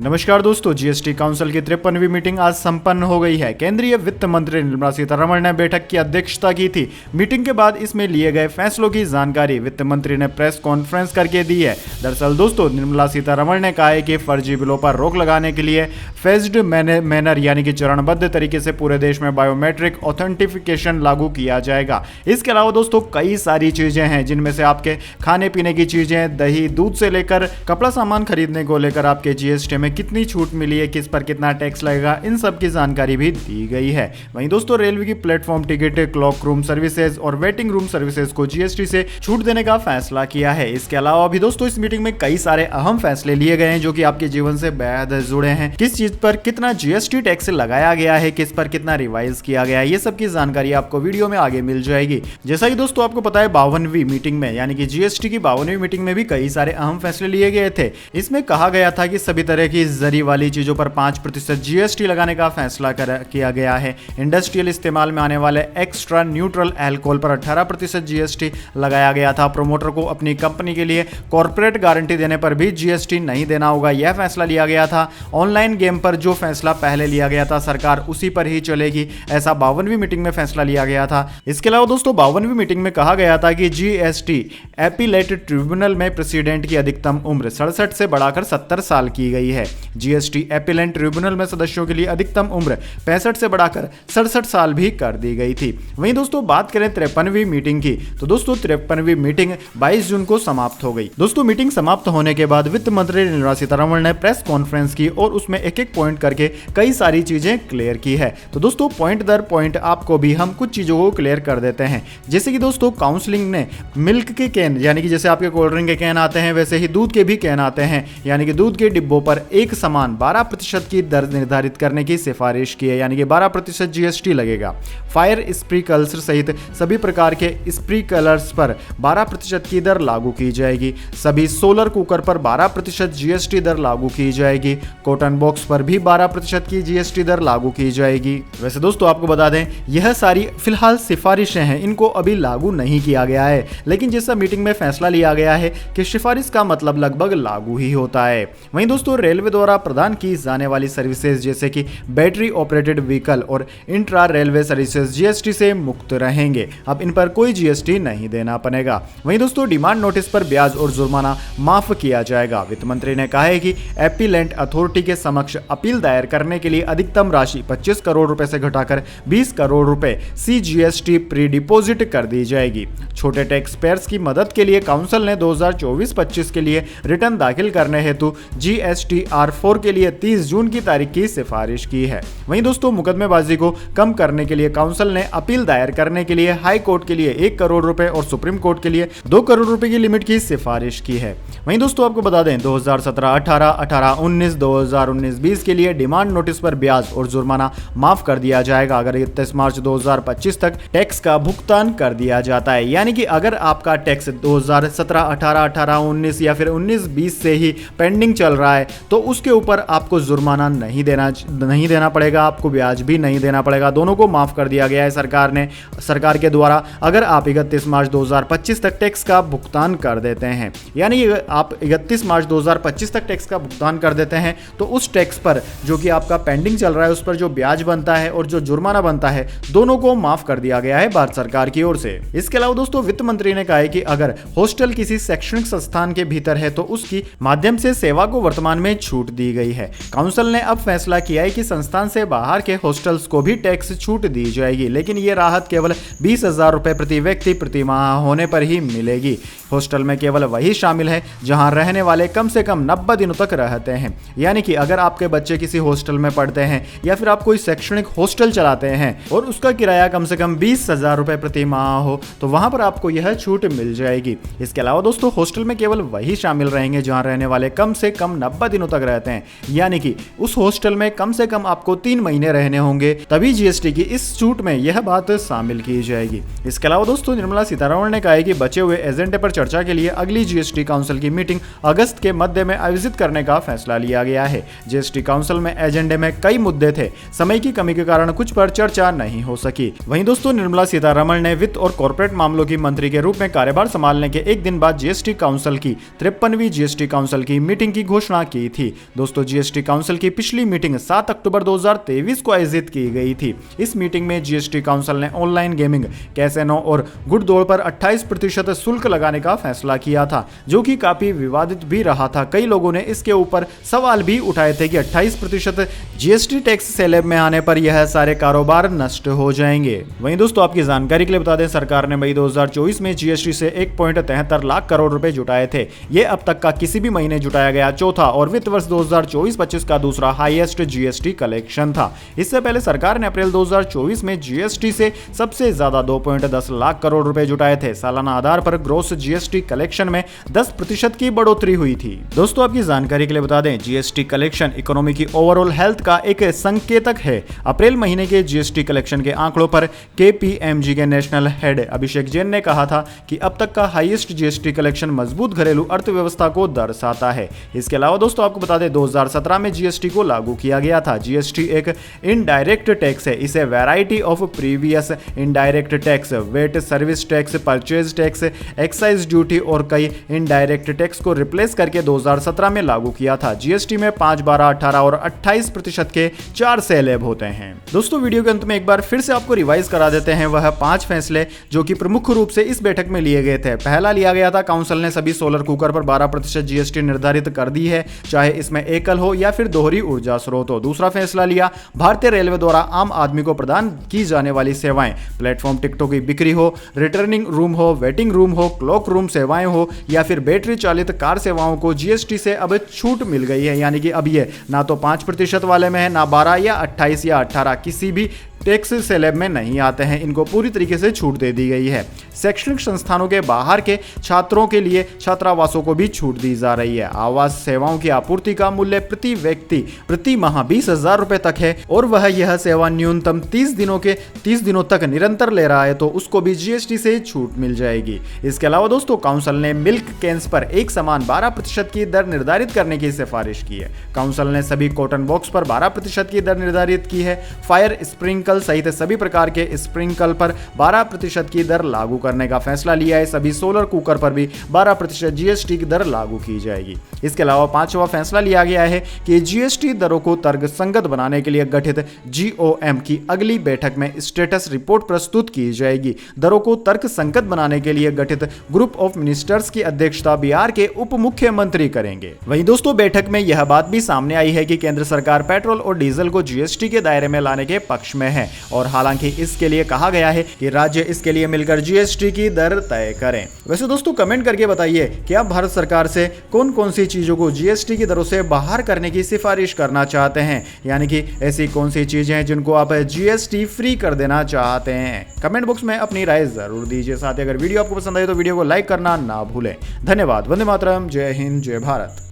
नमस्कार दोस्तों, GST council की 53वीं मीटिंग आज संपन्न हो गई है। केंद्रीय वित्त मंत्री निर्मला सीतारमण ने बैठक की अध्यक्षता की थी। मीटिंग के बाद इसमें लिए गए फैसलों की जानकारी वित्त मंत्री ने प्रेस कॉन्फ्रेंस करके दी है। दरअसल दोस्तों, निर्मला सीतारमण ने कहा है कि फर्जी बिलों पर रोक लगाने के लिए फेज्ड मैनर यानी कि चरणबद्ध तरीके से पूरे देश में बायोमेट्रिक ऑथेंटिफिकेशन लागू किया जाएगा। इसके अलावा दोस्तों कई सारी चीजें हैं, जिनमें से आपके खाने पीने की चीजें, दही, दूध से लेकर कपड़ा सामान खरीदने को लेकर आपके जीएसटी में कितनी छूट मिली है, किस पर कितना टैक्स लगेगा, इन सब की जानकारी भी दी गई है। वहीं दोस्तों रेलवे की platform ticket, clock room services और वेटिंग रूम सर्विसेज को जीएसटी से छूट देने का फैसला किया है। इसके अलावा भी दोस्तों इस मीटिंग में कई सारे अहम फैसले लिए गए हैं जो कि आपके जीवन से बेहद जुड़े हैं। किस चीज पर कितना जीएसटी टैक्स लगाया गया है, किस पर कितना रिवाइज किया गया है, ये सब की जानकारी आपको वीडियो में आगे मिल जाएगी। जैसा कि दोस्तों आपको पता है 52वीं मीटिंग में यानी कि जीएसटी की 52वीं मीटिंग में भी कई सारे अहम फैसले लिए गए थे। इसमें कहा गया था कि सभी तरह की जरी वाली चीजों पर 5% जीएसटी लगाने का फैसला किया गया है। इंडस्ट्रियल इस्तेमाल में आने वाले एक्स्ट्रा न्यूट्रल अल्कोहल पर 18% जीएसटी लगाया गया था। प्रोमोटर को अपनी कंपनी के लिए कॉर्पोरेट गारंटी देने पर भी जीएसटी नहीं देना होगा, यह फैसला लिया गया था। ऑनलाइन गेम पर जो फैसला पहले लिया गया था, सरकार उसी पर ही चलेगी, ऐसा 52वीं मीटिंग में फैसला लिया गया था। इसके अलावा दोस्तों 52वीं मीटिंग में कहा गया था कि जीएसटी एपीलेट ट्रिब्यूनल में प्रेसिडेंट की अधिकतम उम्र 67 से बढ़ाकर 70 साल की गई है। जीएसटी एपीलेट ट्रिब्यूनल में सदस्यों के लिए अधिकतम उम्र 65 से बढ़ाकर 67 साल भी कर दी गई थी। वहीं दोस्तों बात करें 53वीं मीटिंग की, तो दोस्तों 53वीं मीटिंग 22 जून को समाप्त हो गई। दोस्तों मीटिंग समाप्त होने के बाद वित्त मंत्री निर्मला सीतारमण ने प्रेस कॉन्फ्रेंस की और उसमें एक एक पॉइंट करके कई सारी चीजें क्लियर की है। तो दोस्तों पॉइंट दर पॉइंट आपको भी हम कुछ चीजों को क्लियर कर देते हैं। जैसे कि दोस्तों काउंसलिंग ने मिल्क के कैन यानी कि जैसे आपके कोल्ड ड्रिंक के कैन आते हैं, वैसे ही दूध के भी कैन आते हैं, यानी कि दूध के डिब्बों पर एक समान 12% की दर निर्धारित करने की सिफारिश की है, यानी कि 12% जीएसटी लगेगा। फायर स्प्रिंकलर्स सहित सभी प्रकार के स्प्रिंकलर्स पर 12% की दर लागू की जाएगी। सभी सोलर कुकर पर 12% जीएसटी दर लागू की जाएगी। कॉटन बॉक्स पर भी 12% की जीएसटी दर लागू की जाएगी। वैसे दोस्तों आपको बता दें यह सारी फिलहाल सिफारिशें हैं, इनको अभी लागू नहीं किया गया है, लेकिन जैसा मीटिंग में फैसला लिया गया है कि सिफारिश का मतलब लगभग लागू ही होता है। वहीं दोस्तों रेलवे द्वारा प्रदान की जाने वाली सर्विसेज जैसे कि बैटरी ऑपरेटेड व्हीकल और इंट्रा रेलवे सर्विसेज जीएसटी से मुक्त रहेंगे। अब इन पर कोई जीएसटी नहीं देना पड़ेगा। वहीं दोस्तों डिमांड नोटिस पर ब्याज और जुर्माना माफ किया जाएगा। वित्त मंत्री ने कहा है कि एपीलेट अथॉरिटी के समक्ष अपील दायर करने के लिए अधिकतम राशि 25 करोड़ रुपए से घटाकर 20 करोड़ रुपए सीजीएसटी प्री डिपोजिट कर दी जाएगी। छोटे टैक्स पेयर्स की मदद के लिए काउंसिल ने 2024-25 के लिए रिटर्न दाखिल करने हेतु GSTR4 के लिए 30 जून की तारीख की सिफारिश की है। वहीं दोस्तों मुकदमेबाजी को कम करने के लिए काउंसिल ने अपील दायर करने के लिए हाई कोर्ट के लिए 1 करोड़ रुपए और सुप्रीम कोर्ट के लिए 2 करोड़ रुपए की लिमिट की सिफारिश की है। वहीं दोस्तों आपको बता दें 2017-18, 18-19, 2019-20 के लिए डिमांड नोटिस पर ब्याज और जुर्माना माफ कर दिया जाएगा अगर 31 मार्च 2025 तक टैक्स का भुगतान कर दिया जाता है। यानी कि अगर आपका टैक्स 2017-18, 18-19 या फिर 19-20 से ही पेंडिंग चल रहा है तो उसके ऊपर आपको जुर्माना नहीं देना पड़ेगा, आपको ब्याज भी नहीं देना पड़ेगा। दोनों को माफ कर दिया गया है सरकार के द्वारा। अगर आप 31 मार्च 2025 तक टैक्स का भुगतान कर देते हैं, यानी आप 31 मार्च 2025 तक टैक्स का भुगतान कर देते हैं तो उस टैक्स पर जो कि आपका पेंडिंग चल रहा है उस पर जो ब्याज बनता है और जो जुर्माना बनता है दोनों को माफ कर दिया गया है भारत सरकार की ओर से। इसके अलावा दोस्तों वित्त मंत्री ने कहा है कि अगर हॉस्टल किसी शैक्षणिक संस्थान के भीतर है तो उसकी माध्यम से सेवा को वर्तमान में छूट दी गई है। काउंसिल ने अब फैसला किया है कि संस्थान से बाहर के हॉस्टल्स को भी टैक्स छूट दी जाएगी, लेकिन ये राहत केवल 20,000 रुपए प्रति व्यक्ति प्रति माह होने पर ही मिलेगी। हॉस्टल में केवल वही शामिल है जहां रहने वाले कम से कम 90 दिनों तक रहते हैं। यानी कि अगर आपके बच्चे किसी हॉस्टल में पढ़ते हैं या फिर आप कोई शैक्षणिक हॉस्टल चलाते हैं और उसका किराया कम से कम 20,000 रुपए प्रति माह हो तो वहां पर आपको यह छूट मिल जाएगी। इसके अलावा दोस्तों हॉस्टल में केवल वही शामिल रहेंगे जहां रहने वाले कम से कम 90 दिनों तक रहते हैं, यानी कि उस हॉस्टल में कम से कम आपको 3 महीने रहने होंगे, तभी जीएसटी की इस छूट में यह बात शामिल की जाएगी। इसके अलावा दोस्तों निर्मला सीतारमण ने कहा है कि बचे हुए एजेंडे पर चर्चा के लिए अगली जीएसटी काउंसिल की मीटिंग अगस्त के मध्य में आयोजित करने का फैसला लिया गया है। जीएसटी काउंसिल में एजेंडे में कई मुद्दे थे, समय की कमी के कारण कुछ पर चर्चा नहीं हो सकी। वहीं दोस्तों निर्मला सीतारमण ने वित्त और कॉर्पोरेट मामलों की मंत्री के रूप में कार्यभार संभालने के एक दिन बाद जीएसटी काउंसिल की 53वीं जीएसटी काउंसिल की मीटिंग की घोषणा की थी। थी। दोस्तों, जीएसटी काउंसिल की पिछली मीटिंग 7 अक्टूबर 2023 को आयोजित की गई थी। इस मीटिंग में जीएसटी काउंसिल ने ऑनलाइन गेमिंग, कैसीनो और घुड़दौड़ पर 28% शुल्क लगाने का फैसला किया था, जो कि काफी विवादित भी रहा था। कई लोगों ने इसके ऊपर सवाल भी उठाए थे कि 28% जीएसटी टैक्स स्लैब में आने पर यह सारे कारोबार नष्ट हो जाएंगे। वहीं दोस्तों, आपकी जानकारी के लिए बता दें, सरकार ने मई 2024 में जीएसटी से 1.73 लाख करोड़ रुपए जुटाए थे। ये अब तक का किसी भी महीने जुटाया गया चौथा और वित्त वर्ष 2024-25 का दूसरा हाईएस्ट जीएसटी कलेक्शन था। इससे पहले सरकार ने अप्रैल 2024 में जीएसटी से सबसे ज्यादा 2.10 लाख करोड़ रुपए जुटाए थे। सालाना आधार पर ग्रोस जीएसटी कलेक्शन में 10% की बढ़ोतरी हुई थी। दोस्तों, आपकी जानकारी के लिए बता दें, जीएसटी कलेक्शन इकोनॉमी की ओवरऑल हेल्थ का एक संकेतक है। अप्रैल महीने के जीएसटी कलेक्शन के आंकड़ों पर केपीएमजी के नेशनल हेड अभिषेक जैन ने कहा था कि अब तक का हाईएस्ट जीएसटी कलेक्शन मजबूत घरेलू अर्थव्यवस्था को दर्शाता है। इसके अलावा दोस्तों, आपको बता दें, 2017 में जीएसटी को लागू किया गया था। जीएसटी एक इनडायरेक्ट टैक्स है। इसे variety of previous indirect tax, VAT, service tax, purchase tax, excise duty और कई इनडायरेक्ट टैक्स को रिप्लेस करके 2017 में लागू किया था। जीएसटी में 5, 12, 18 और 28% के 4 स्लैब होते हैं। दोस्तों, वीडियो के अंत में एक बार फिर से आपको रिवाइज करा देते हैं वह 5 फैसले जो कि प्रमुख रूप से इस बैठक में लिए गए थे। पहला लिया गया था, काउंसिल ने सभी सोलर कुकर पर 12% जीएसटी निर्धारित कर दी है, चाहे इसमें एकल हो या फिर दोहरी ऊर्जा स्रोत हो। दूसरा फैसला लिया, भारतीय रेलवे द्वारा आम आदमी को प्रदान की जाने वाली सेवाएं, प्लेटफॉर्म टिकटों की बिक्री हो, रिटर्निंग रूम हो, वेटिंग रूम हो, क्लॉक रूम सेवाएं हो या फिर बैटरी चालित कार सेवाओं को जीएसटी से अब छूट मिल गई है। यानी कि अब ये ना तो 5% वाले में है, ना 12 या 28 या 18, किसी भी टैक्स स्लैब में नहीं आते हैं। इनको पूरी तरीके से छूट दे दी गई है। शैक्षणिक संस्थानों के बाहर के छात्रों के लिए छात्रावासों को भी छूट दी जा रही है। आवास सेवाओं की आपूर्ति का मूल्य प्रति व्यक्ति प्रति माह 20,000 रुपए तक है और वह यह सेवा न्यूनतम 30 दिनों तक निरंतर ले रहा है तो उसको भी जीएसटी से छूट मिल जाएगी। इसके अलावा दोस्तों, काउंसिल ने मिल्क कैंस पर एक समान 12% की दर निर्धारित करने की सिफारिश की है। काउंसिल ने सभी कॉटन बॉक्स पर 12% की दर निर्धारित की है। फायर स्प्रिंकलर सहित सभी प्रकार के स्प्रिंकल पर 12% की दर लागू करने का फैसला लिया है। सभी सोलर कुकर पर भी 12% जीएसटी की दर लागू की जाएगी। इसके अलावा 5वां फैसला लिया गया है कि जीएसटी दरों को तर्कसंगत बनाने के लिए गठित जीओएम की अगली बैठक में स्टेटस रिपोर्ट प्रस्तुत की जाएगी। दरों को तर्कसंगत बनाने के लिए गठित ग्रुप ऑफ मिनिस्टर्स की अध्यक्षता बिहार के उप मुख्यमंत्री करेंगे। वहीं दोस्तों, बैठक में यह बात भी सामने आई है कि केंद्र सरकार पेट्रोल और डीजल को जीएसटी के दायरे में लाने के पक्ष में है और हालांकि इसके लिए कहा गया है कि राज्य इसके लिए मिलकर जीएसटी की दर तय करें। वैसे दोस्तों, कमेंट करके बताइए कि आप भारत सरकार से कौन कौन सी चीजों को जीएसटी की दरों से बाहर करने की सिफारिश करना चाहते हैं, यानी कि ऐसी कौन सी चीजें हैं जिनको आप जीएसटी फ्री कर देना चाहते हैं। कमेंट बॉक्स में अपनी राय जरूर दीजिए। साथ ही अगर वीडियो आपको पसंद आए तो वीडियो को लाइक करना ना भूलें। धन्यवाद। वंदे मातरम। जय हिंद, जय भारत।